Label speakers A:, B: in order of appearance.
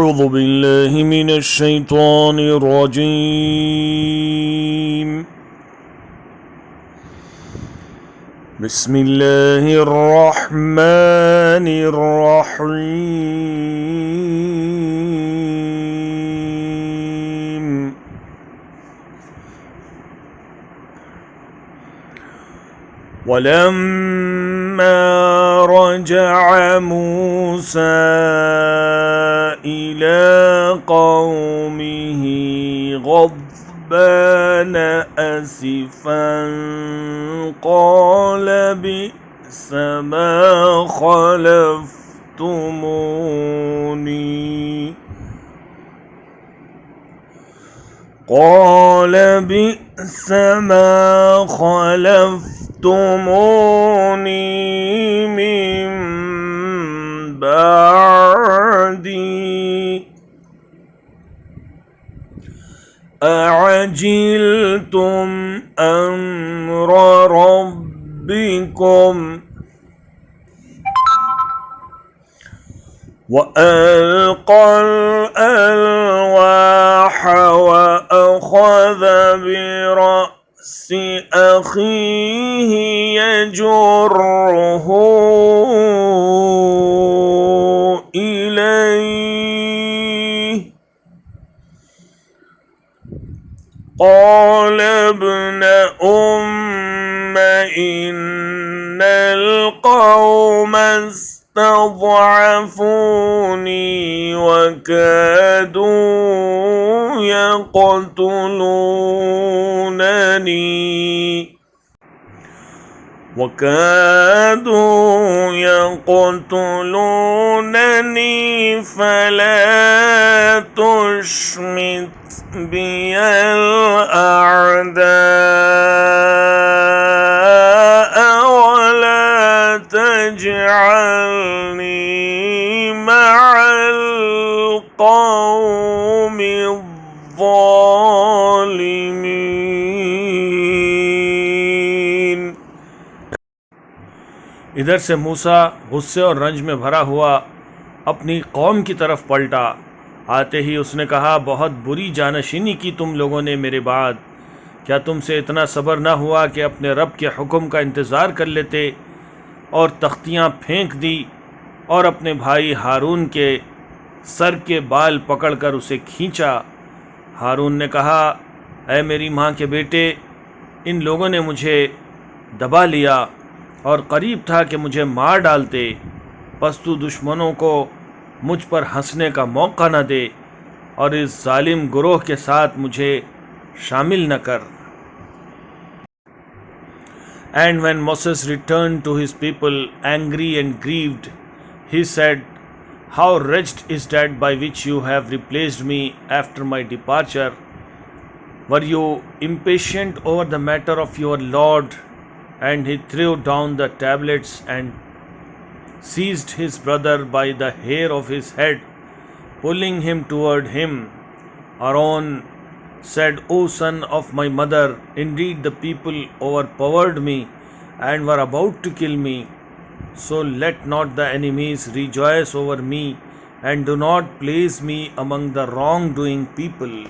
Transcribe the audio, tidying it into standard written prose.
A: أعوذ بالله من الشيطان الرجيم. بسم الله الرحمن الرحيم. ولما رجع موسى إلى قومه غضبان أسفا قال بئس ما خلفتموني من بعدي أعجلتم أمر ربكم وألقى الألواح وأخذ برأس أخيه يجره إليه قال ابن أم إن القوم استضعفوني وكادوا يقتلونني فلا تشمت بي الأعداء ولا تجعلني مع القوم الظالمين. इधर से मूसा गुस्से और रंज में भरा हुआ अपनी कौम की तरफ पलटा। आते ही उसने कहा, बहुत बुरी जानशीनी की तुम लोगों ने मेरे बाद। क्या तुमसे इतना सब्र न हुआ कि अपने रब के हुक्म का इंतज़ार कर लेते और तख्तियाँ फेंक दी और अपने भाई हारून के सर के बाल पकड़कर उसे खींचा। हारून ने कहा, ऐ मेरी माँ के बेटे, इन लोगों ने मुझे दबा लिया और करीब था कि मुझे मार डालते। बस तू दुश्मनों को मुझ पर हंसने का मौका न दे और इस जालिम गुरोह के साथ मुझे शामिल न कर। And when Moses returned to his people angry and grieved, he said, how wretched is that by which you have replaced me after my departure? Were you impatient over the matter of your Lord? And he threw down the tablets and seized his brother by the hair of his head, pulling him toward him. Aaron said, O son of my mother, indeed the people overpowered me and were about to kill me. So let not the enemies rejoice over me, and do not place me among the wrongdoing people.